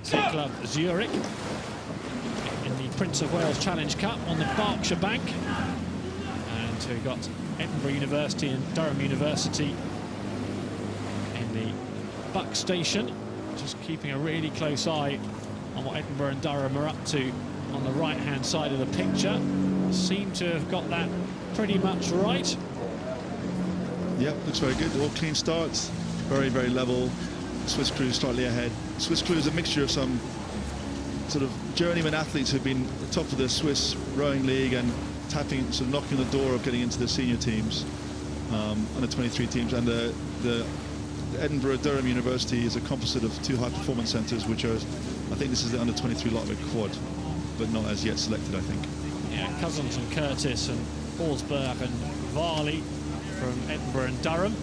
Seeclub Zürich in the Prince of Wales Challenge Cup on the Berkshire Bank. And we've got Edinburgh University and Durham University in the Buck Station. Just keeping a really close eye on what Edinburgh and Durham are up to on the right-hand side of the picture. Seem to have got that pretty much right. Yep, looks very good. All clean starts, very, very level. Swiss crew slightly ahead. Swiss crew is a mixture of some sort of journeyman athletes who've been at the top of the Swiss rowing league and tapping, sort of knocking on the door of getting into the senior teams, under 23 teams, and the Edinburgh Durham University is a composite of two high performance centres, which are, I think this is the under 23 Lotwick quad, but not as yet selected, I think. Yeah, Cousins and Curtis and Horsberg and Varley from Edinburgh and Durham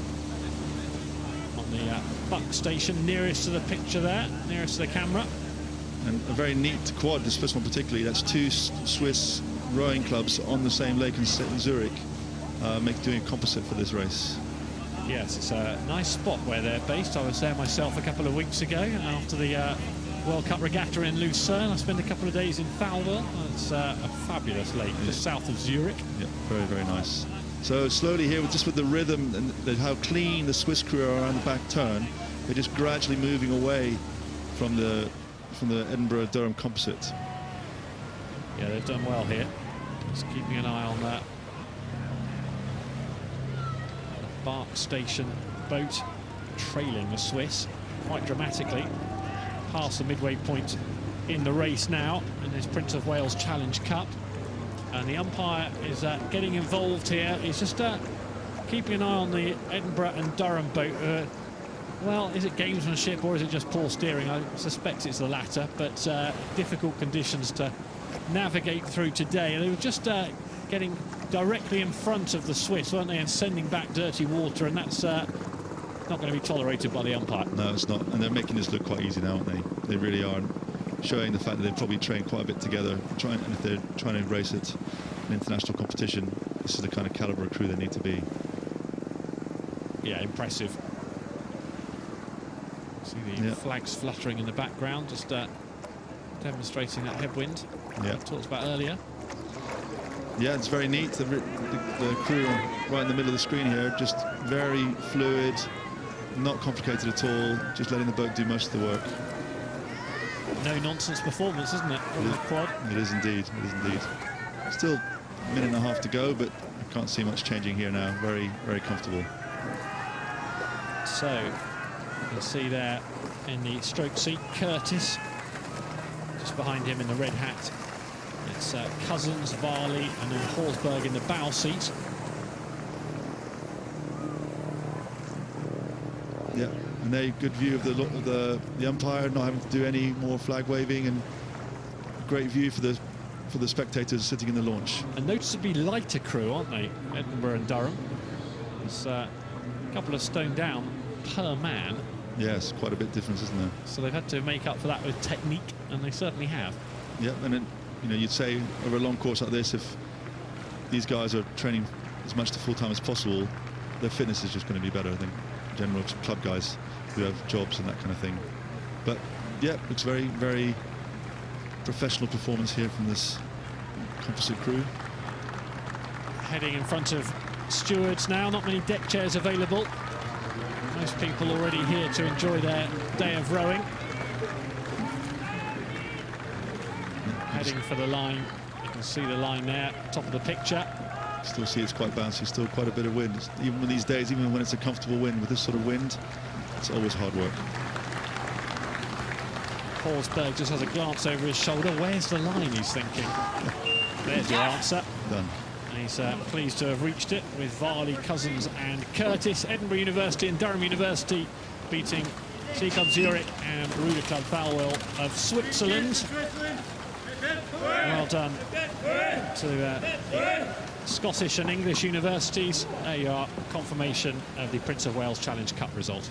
on the Buck Station, nearest to the picture there, nearest to the camera. And a very neat quad, this first one particularly. That's two Swiss rowing clubs on the same lake in Zurich, doing a composite for this race. Yes, it's a nice spot where they're based. I was there myself a couple of weeks ago after the World Cup Regatta in Lucerne. I spent a couple of days in Thalwil. It's a fabulous lake just south of Zurich. Yeah, very, very nice. So slowly here, just with the rhythm and how clean the Swiss crew are around the back turn, they're just gradually moving away from the Edinburgh Durham composite. Yeah, they've done well here. Just keeping an eye on that. The Berkshire Station boat trailing the Swiss quite dramatically past the midway point in the race now in this Prince of Wales Challenge Cup. And the umpire is getting involved here. He's just keeping an eye on the Edinburgh and Durham boat. Well, is it gamesmanship or is it just poor steering? I suspect it's the latter, but difficult conditions to navigate through today. They were just getting directly in front of the Swiss, weren't they, and sending back dirty water, and that's not going to be tolerated by the umpire. No, it's not, and they're making this look quite easy now, aren't they? They really are, showing the fact that they've probably trained quite a bit together, and if they're trying to race it in international competition, this is the kind of calibre of crew they need to be. Yeah, impressive. See the flags fluttering in the background, just demonstrating that headwind we talked about earlier. Yeah, it's very neat. The crew right in the middle of the screen here, just very fluid, not complicated at all, just letting the boat do most of the work. No-nonsense performance, isn't it, from the quad? It is indeed, it is indeed. Still a minute and a half to go, but I can't see much changing here now. Very, very comfortable. So, you can see there in the stroke seat, Curtis, just behind him in the red hat. It's Cousins, Varley, and then Horsberg in the bow seat. Yeah, and a good view of the umpire, not having to do any more flag waving, and great view for the spectators sitting in the launch. A noticeably lighter crew, aren't they, Edinburgh and Durham? It's a couple of stone down per man. Yes, quite a bit difference, isn't there? So they've had to make up for that with technique, and they certainly have. Yeah, and then, you know, you'd say over a long course like this, if these guys are training as much to full-time as possible, their fitness is just going to be better than general club guys who have jobs and that kind of thing. But yeah, looks very, very professional performance here from this composite crew. Heading in front of stewards now, not many deck chairs available. Most people already here to enjoy their day of rowing. Heading for the line, you can see the line there, top of the picture. Still see it's quite bouncy, still quite a bit of wind. Even with these days, even when it's a comfortable wind, with this sort of wind, it's always hard work. Horsberg just has a glance over his shoulder. Where's the line, he's thinking. There's your answer. Done. And he's pleased to have reached it with Varley, Cousins and Curtis. Edinburgh University and Durham University beating Seeclub Zürich and Club Thalwil of Switzerland. Well done to the Scottish and English universities. There you are, confirmation of the Prince of Wales Challenge Cup result.